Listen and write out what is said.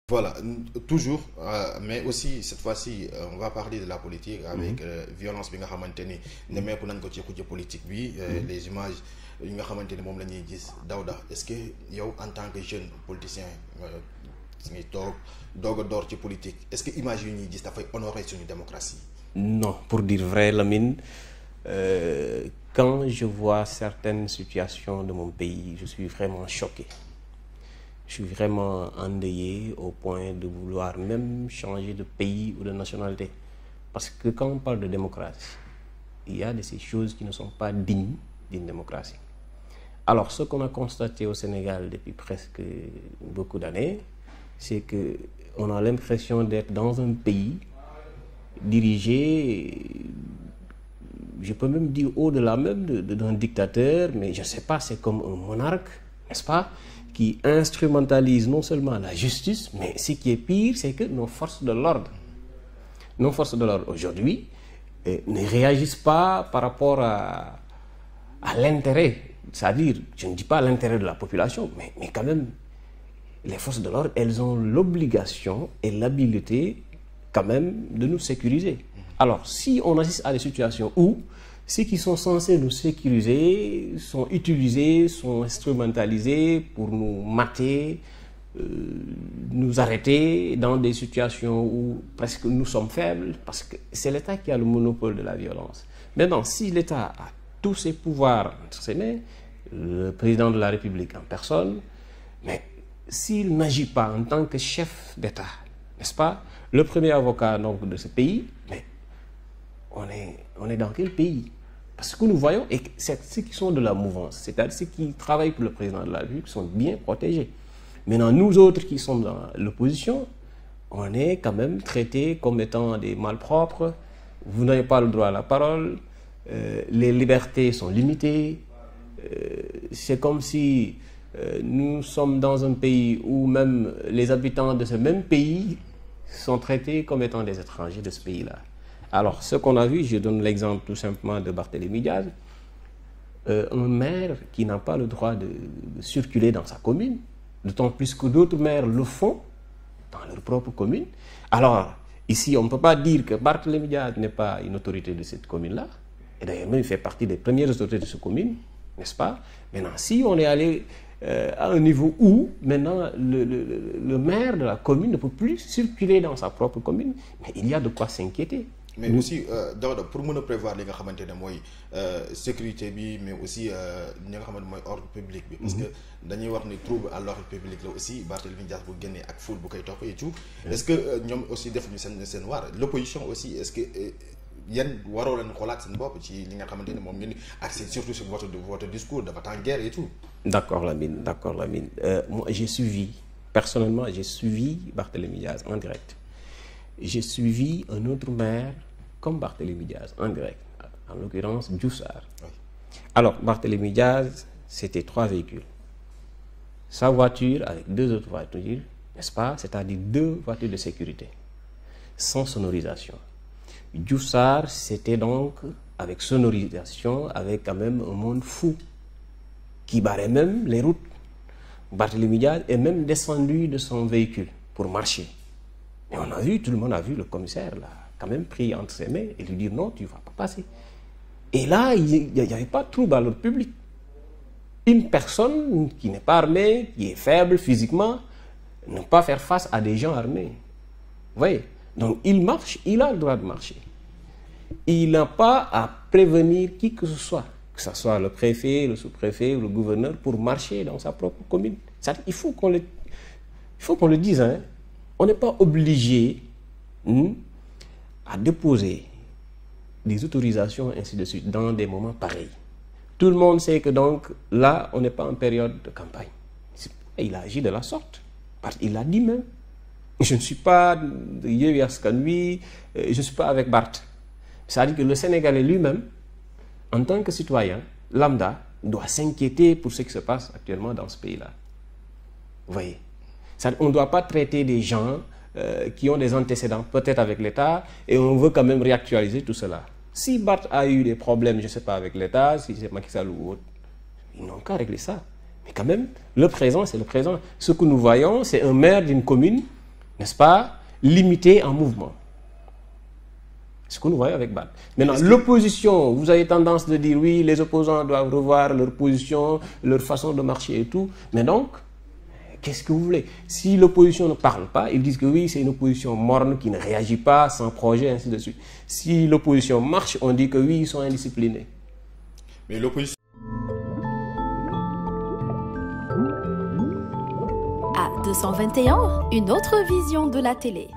Voilà, toujours, mais aussi cette fois-ci, on va parler de la politique avec violence bi nga xamante ni nemmeeku nañ ko ci kujje politique bi les images yi nga xamante ni moom la ñuy gis Daouda est-ce que yow en tant que jeune politicien ngay toog doog a door ci politique est-ce que image yu ñuy gis dafay honorer suñu démocratie? Non, pour dire vrai, Lamine, quand je vois certaines situations de mon pays, je suis vraiment choqué. Je suis vraiment endeuillé au point de vouloir même changer de pays ou de nationalité. Parce que quand on parle de démocratie, il y a de ces choses qui ne sont pas dignes d'une démocratie. Alors, ce qu'on a constaté au Sénégal depuis presque beaucoup d'années, c'est qu'on a l'impression d'être dans un pays dirigé, je peux même dire au-delà même d'un dictateur, mais je ne sais pas, c'est comme un monarque, n'est-ce pas, qui instrumentalise non seulement la justice, mais ce qui est pire, c'est que nos forces de l'ordre aujourd'hui ne réagissent pas par rapport à l'intérêt, c'est-à-dire, je ne dis pas l'intérêt de la population, mais quand même, les forces de l'ordre, elles ont l'obligation et l'habilité quand même de nous sécuriser. Alors, si on assiste à des situations où ceux qui sont censés nous sécuriser sont utilisés, sont instrumentalisés pour nous mater, nous arrêter dans des situations où presque nous sommes faibles, parce que c'est l'État qui a le monopole de la violence. Maintenant, si l'État a tous ses pouvoirs entre ses mains, le président de la République en personne, mais s'il n'agit pas en tant que chef d'État, n'est-ce pas, le premier avocat donc, de ce pays, mais on est dans quel pays? Parce que nous voyons, et c'est ceux qui sont de la mouvance, c'est-à-dire ceux qui travaillent pour le président de la République, sont bien protégés. Maintenant, nous autres qui sommes dans l'opposition, on est quand même traités comme étant des malpropres, vous n'avez pas le droit à la parole, les libertés sont limitées, c'est comme si nous sommes dans un pays où même les habitants de ce même pays sont traités comme étant des étrangers de ce pays-là. Alors, ce qu'on a vu, je donne l'exemple tout simplement de Barthélémy Diaz, un maire qui n'a pas le droit de circuler dans sa commune, d'autant plus que d'autres maires le font dans leur propre commune. Alors, ici, on ne peut pas dire que Barthélémy Diaz n'est pas une autorité de cette commune-là, et d'ailleurs, même il fait partie des premières autorités de cette commune, n'est-ce pas? Maintenant, si on est allé à un niveau où, maintenant, le maire de la commune ne peut plus circuler dans sa propre commune, mais il y a de quoi s'inquiéter. Mais aussi Daouda pour mën a prévoir li nga xamante ne mooy sécurité bi mais aussi li nga xamante mooy ordre public bi. Parce que dañuy wax ni trouble à l'ordre public la aussi Barthélémy Dias bu génnee ak foule bu koy topp et tout. Est-ce que ñoom aussi defuñu seen waar l'opposition aussi est-ce que yan waroo leen xoolaat seen bopp ci li nga xamante ne moom ngeen ak surtout sur votre discours dafa en guerre et tout. D'accord Lamine, d'accord Lamine. Moi j'ai suivi, personnellement j'ai suivi Barthélémy Dias en direct. J'ai suivi un autre maire comme Barthélémy Dias en direct, en l'occurrence Diouf Sarr. Oui. Alors Barthélémy Dias, c'était 3 véhicules. Sa voiture avec 2 autres voitures, n'est-ce pas? C'est-à-dire 2 voitures de sécurité, sans sonorisation. Diouf Sarr, c'était donc avec sonorisation, avec quand même un monde fou, qui barrait même les routes. Barthélémy Dias est même descendu de son véhicule pour marcher. Et on a vu, tout le monde a vu le commissaire là, quand même pris entre ses mains et lui dire non, tu ne vas pas passer. Et là, il n'y avait pas de trouble à l'ordre public. Une personne qui n'est pas armée, qui est faible physiquement, ne peut pas faire face à des gens armés. Vous voyez? Donc il marche, il a le droit de marcher. Il n'a pas à prévenir qui que ce soit le préfet, le sous-préfet ou le gouverneur, pour marcher dans sa propre commune. Il faut qu'on le dise, hein. On n'est pas obligé à déposer des autorisations, ainsi de suite, dans des moments pareils. Tout le monde sait que donc, là, on n'est pas en période de campagne. Il a agi de la sorte. Parce qu'il l'a dit même. Je ne suis pas de Yewwi Askan Wi, je ne suis pas avec Barth. C'est-à-dire que le Sénégalais lui-même, en tant que citoyen, lambda, doit s'inquiéter pour ce qui se passe actuellement dans ce pays-là. Vous voyez? On ne doit pas traiter des gens qui ont des antécédents, peut-être avec l'État, et on veut quand même réactualiser tout cela. Si Barth a eu des problèmes, je ne sais pas, avec l'État, si c'est Macky Sall ou autre, ils n'ont qu'à régler ça. Mais quand même, le présent, c'est le présent. Ce que nous voyons, c'est un maire d'une commune n'est-ce pas, limité en mouvement. C'est ce que nous voyons avec Barth. Maintenant, l'opposition, vous avez tendance de dire oui, les opposants doivent revoir leur position, leur façon de marcher et tout. Mais donc, qu'est-ce que vous voulez? Si l'opposition ne parle pas, ils disent que oui, c'est une opposition morne qui ne réagit pas, sans projet, ainsi de suite. Si l'opposition marche, on dit que oui, ils sont indisciplinés. Mais l'opposition... À 221, une autre vision de la télé.